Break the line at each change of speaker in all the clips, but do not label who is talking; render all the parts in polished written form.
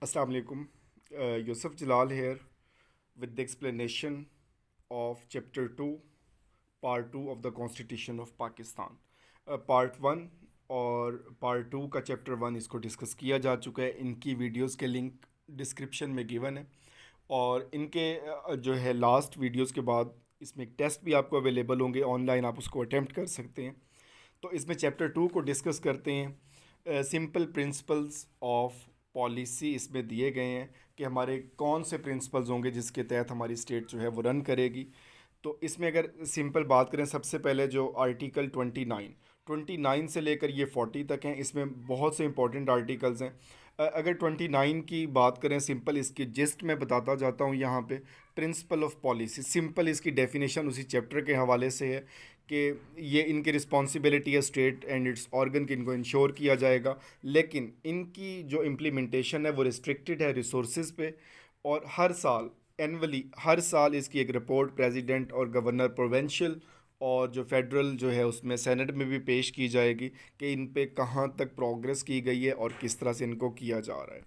Assalamu alaikum. Yusuf Jalal here with the explanation of Chapter 2, Part 2 of the Constitution of Pakistan. Part 1 और Part 2 का Chapter 1 इसको discuss किया जा चुका है। इनकी वीडियोस के लिंक डिस्क्रिप्शन में गिवन है और इनके जो है लास्ट वीडियोस के बाद इसमें एक टेस्ट भी आपको अवेलेबल होंगे ऑनलाइन, आप उसको अटेम्प्ट कर सकते हैं। तो इसमें चैप्टर 2 को डिस्कस करते हैं। सिंपल प्रिंसिपल्स ऑफ पॉलिसी इसमें दिए गए हैं कि हमारे कौन से प्रिंसिपल्स होंगे जिसके तहत हमारी स्टेट जो है वो रन करेगी। तो इसमें अगर सिंपल बात करें, सबसे पहले जो आर्टिकल 29 से लेकर ये 40 तक हैं, इसमें बहुत से इंपॉर्टेंट आर्टिकल्स हैं। अगर 29 की बात करें, सिंपल इसकी जिस्ट मैं बताता जाता हूँ यहाँ पे। प्रिंसिपल ऑफ पॉलिसी, सिंपल इसकी डेफिनेशन उसी चैप्टर के हवाले से है कि ये इनकी रिस्पॉन्सिबिलिटी है स्टेट एंड इट्स ऑर्गन की, इनको इंश्योर किया जाएगा, लेकिन इनकी जो इम्प्लीमेंटेशन है वो रिस्ट्रिक्टेड है रिसोर्सेज पे। और हर साल एनअली हर साल इसकी एक रिपोर्ट प्रेसिडेंट और गवर्नर प्रोविंशियल और जो फेडरल जो है उसमें सेनेट में भी पेश की जाएगी कि इन पे कहाँ तक प्रोग्रेस की गई है और किस तरह से इनको किया जा रहा है।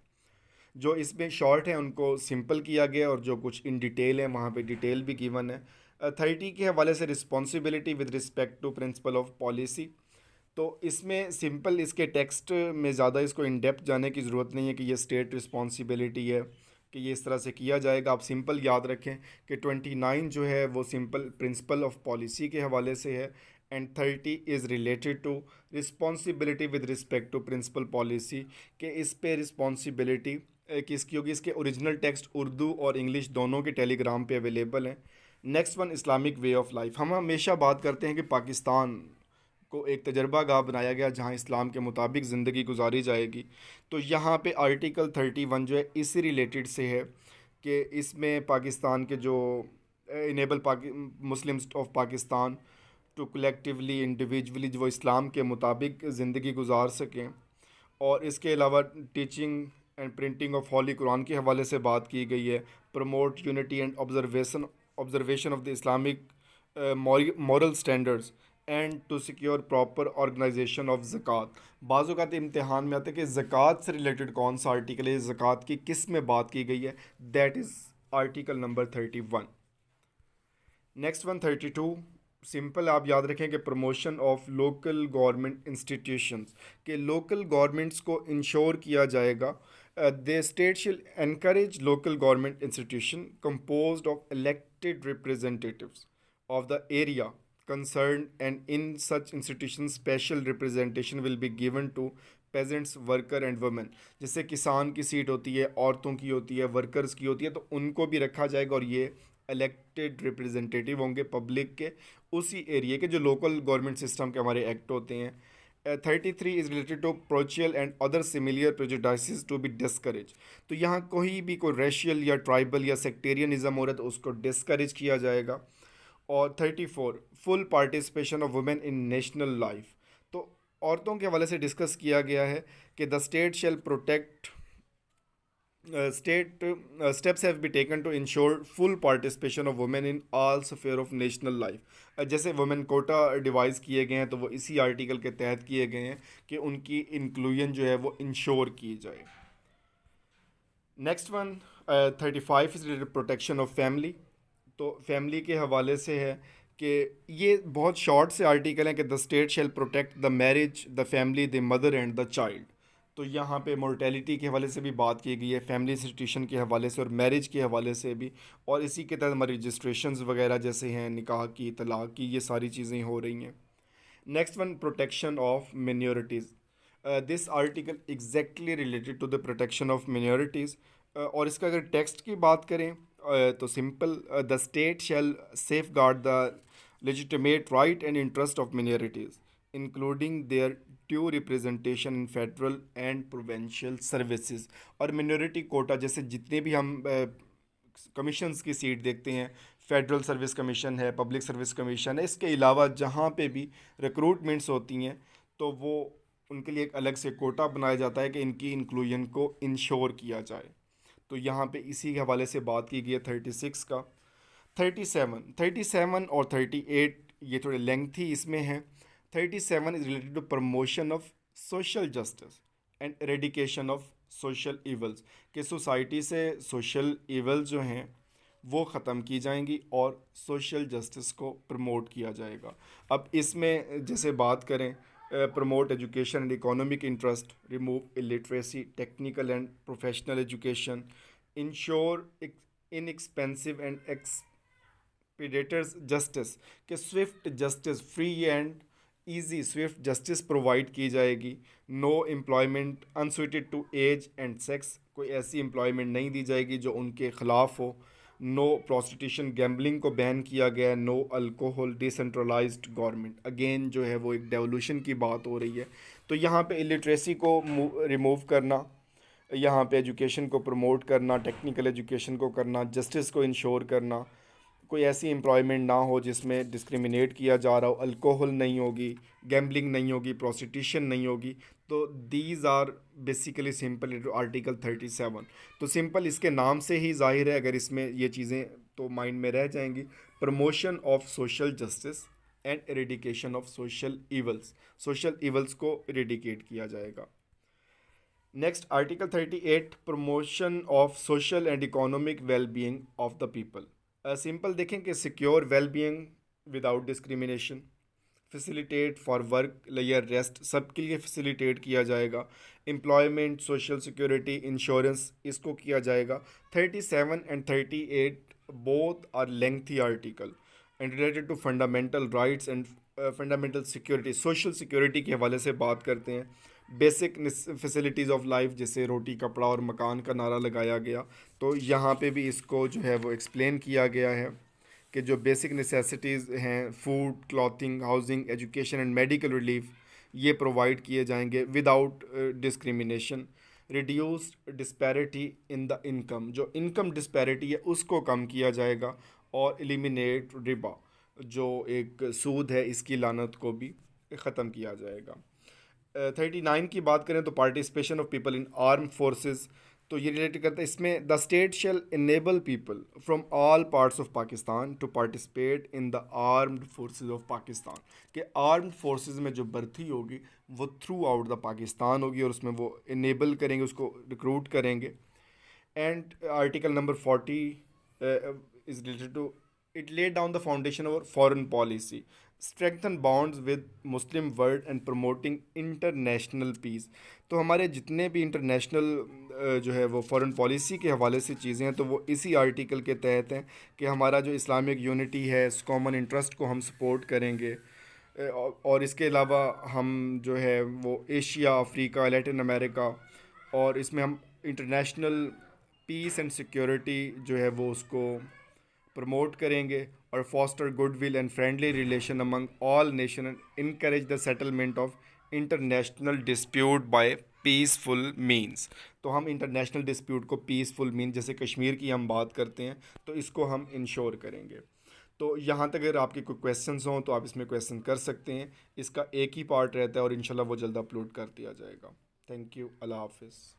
जो इसमें शॉर्ट है उनको सिंपल किया गया और जो कुछ इन डिटेल है वहाँ पे डिटेल भी गिवन है। 30 के हवाले से responsibility with respect to principle of policy. तो इसमें सिंपल इसके टेक्स्ट में ज़्यादा इसको इन डेप्थ जाने की ज़रूरत नहीं है कि ये स्टेट रिस्पॉन्सिबिलिटी है कि ये इस तरह से किया जाएगा। आप सिंपल याद रखें कि 29 जो है वो सिंपल प्रिंसिपल ऑफ पॉलिसी के हवाले से है and 30 is related to responsibility with respect to principle policy कि इस पे रिस्पॉन्सिबिलिटी किसकी होगी। इसके ओरिजिनल टेक्स्ट उर्दू और इंग्लिश दोनों के टेलीग्राम पे अवेलेबल हैं। Next one, Islamic way of life. हम हमेशा बात करते हैं कि पाकिस्तान को एक तजर्बा गाह बनाया गया जहाँ इस्लाम के मुताबिक ज़िंदगी गुजारी जाएगी। तो यहाँ पे आर्टिकल 31 जो है इसी रिलेटेड से है कि इसमें पाकिस्तान के जो enable Muslims of Pakistan to collectively individually जो इस्लाम के मुताबिक ज़िंदगी गुजार सकें। और इसके अलावा teaching and printing of holy Quran के हवाले से बात की गई है। Promote unity and observation of the Islamic moral standards and to secure proper organisation of zakat. बाज़ औक़ात इम्तिहान में आता है कि ज़कात से रिलेटेड कौन सा आर्टिकल है, ज़कात की किस में बात की गई है। That is article number 31। Next one 32, simple आप याद रखें कि promotion of local government institutions के लोकल गवर्नमेंट्स को इंश्योर किया जाएगा। द स्टेट शिल encourage local government institution composed of elected representatives of the area concerned, and in such institutions special representation will be given to peasants, worker and women। जैसे किसान की seat होती है, औरतों की होती है, वर्कर्स की होती है, तो उनको भी रखा जाएगा और ये इलेक्टेड रिप्रेजेंटेटिव होंगे पब्लिक के उसी एरिया के, जो लोकल गवर्नमेंट सिस्टम के हमारे एक्ट होते हैं। 33 is related to parochial and other similar prejudices to be discourage. तो यहाँ कोई रेशियल या ट्राइबल या सेक्टेरियनिज्म हो रहा है तो उसको डिस्करेज किया जाएगा। और 34, full participation of women in national life. तो औरतों के हवाले से डिस्कस किया गया है कि the state shall protect state steps have be taken to ensure full participation of women in all sphere of national life. जैसे वुमेन कोटा डिवाइस किए गए हैं तो वो इसी आर्टिकल के तहत किए गए हैं कि उनकी इंक्लूजन जो है वो इंश्योर की जाए। Next one 35 is related protection of family. तो फैमिली के हवाले से है कि ये बहुत शॉर्ट से आर्टिकल हैं कि the state shall protect the marriage, the family, the mother and the child. तो यहाँ पे मोर्टेलिटी के हवाले से भी बात की गई है, फैमिली इंस्टीट्यूशन के हवाले से और मैरिज के हवाले से भी। और इसी के तहत हमारी रजिस्ट्रेशंस वगैरह जैसे हैं निकाह की, तलाक की, ये सारी चीज़ें हो रही हैं। Next one, protection of minorities. This article exactly related to the protection of minorities. और इसका अगर टेक्स्ट की बात करें तो simple, the state shall safeguard the legitimate right and interest of minorities including their due representation in federal and provincial services. और minority quota जैसे जितने भी हम कमीशंस की सीट देखते हैं, फेडरल सर्विस कमीशन है, पब्लिक सर्विस कमीशन है, इसके अलावा जहाँ पे भी रिक्रूटमेंट्स होती हैं तो वो उनके लिए एक अलग से कोटा बनाया जाता है कि इनकी इंक्लूजन को इंश्योर किया जाए। तो यहाँ पे इसी के हवाले से बात की गई है 36 का। 37 और 38 ये थोड़े लेंथी इसमें है। 37 is related to promotion of social justice and eradication of social evils, कि सोसाइटी से सोशल इवल जो हैं वो ख़त्म की जाएंगी और सोशल जस्टिस को प्रमोट किया जाएगा। अब इसमें जैसे बात करें, promote education and economic interest, remove illiteracy, technical and professional education, ensure inexpensive and expeditious justice, के swift justice, free and easy swift justice provide की जाएगी। No employment unsuited to age and sex, कोई ऐसी employment नहीं दी जाएगी जो उनके ख़िलाफ़ हो। नो प्रोस्टिट्यूशन, गैम्बलिंग को बैन किया गया। No alcohol, decentralised government, again जो है वो एक डेवोल्यूशन की बात हो रही है। तो यहाँ पे इलिटरेसी को रिमूव करना, यहाँ पे एजुकेशन को प्रमोट करना, टेक्निकल एजुकेशन को करना, जस्टिस को इंश्योर करना, कोई ऐसी एम्प्लॉयमेंट ना हो जिसमें डिस्क्रिमिनेट किया जा रहा हो, अल्कोहल नहीं होगी, गैम्बलिंग नहीं होगी, प्रोस्टिट्यूशन नहीं होगी। तो these are basically simple into article 37। तो सिंपल इसके नाम से ही जाहिर है, अगर इसमें ये चीज़ें तो माइंड में रह जाएंगी। Promotion of social justice and eradication of social evils, social evils को एरिडिकेट किया जाएगा। Next article 38, promotion of social and economic well being of the people. Simple देखें कि secure well being without discrimination, facilitate for work लेयर rest, सबके लिए facilitate किया जाएगा। एम्प्लॉयमेंट, सोशल सिक्योरिटी, इंश्योरेंस, इसको किया जाएगा। 37 and 38 both are lengthy article and related to fundamental rights and fundamental security, social security के हवाले से बात करते हैं। बेसिक फैसिलिटीज़ ऑफ लाइफ, जैसे रोटी, कपड़ा और मकान का नारा लगाया गया, तो यहाँ पे भी इसको जो है वो एक्सप्लेन किया गया है कि जो बेसिक नेसेसिटीज़ हैं, food, clothing, housing, education and medical relief, ये प्रोवाइड किए जाएंगे without discrimination. Reduced disparity in the income, जो इनकम डिस्पैरिटी है उसको कम किया जाएगा। और एलिमिनेट रिबा, जो एक सूद है, इसकी लानत को भी ख़त्म किया जाएगा। 39 की बात करें तो participation of people in arm forces, तो ये रिलेट करता है इसमें, the state shall enable people from all parts of Pakistan to participate in the armed forces of Pakistan, कि आर्म्ड फोर्सेस में जो भर्ती होगी वो थ्रू आउट द पाकिस्तान होगी और उसमें वो इनेबल करेंगे, उसको रिक्रूट करेंगे। And article number 40 is related to, it laid down the foundation of our foreign policy, strengthen bonds with Muslim world and promoting international peace। तो हमारे जितने भी इंटरनेशनल जो है वो फॉरेन पॉलिसी के हवाले से चीज़ें हैं, तो वो इसी आर्टिकल के तहत हैं कि हमारा जो इस्लामिक यूनिटी है, इस कॉमन इंटरेस्ट को हम सपोर्ट करेंगे। और इसके अलावा हम जो है वो एशिया, अफ्रीका, लैटिन अमेरिका, और इसमें हम इंटरनेशनल पीस एंड सिक्योरिटी जो है वो उसको प्रमोट करेंगे। और foster goodwill and friendly relation among all nation and encourage the settlement of international dispute by peaceful means. तो हम इंटरनेशनल डिस्प्यूट को पीसफुल मीन, जैसे कश्मीर की हम बात करते हैं, तो इसको हम इंश्योर करेंगे। तो यहाँ तक अगर आपके कोई क्वेश्चंस हों तो आप इसमें क्वेश्चन कर सकते हैं। इसका एक ही पार्ट रहता है और इंशाल्लाह वो जल्द अपलोड कर दिया जाएगा। थैंक यू, अल्लाह हाफिज़।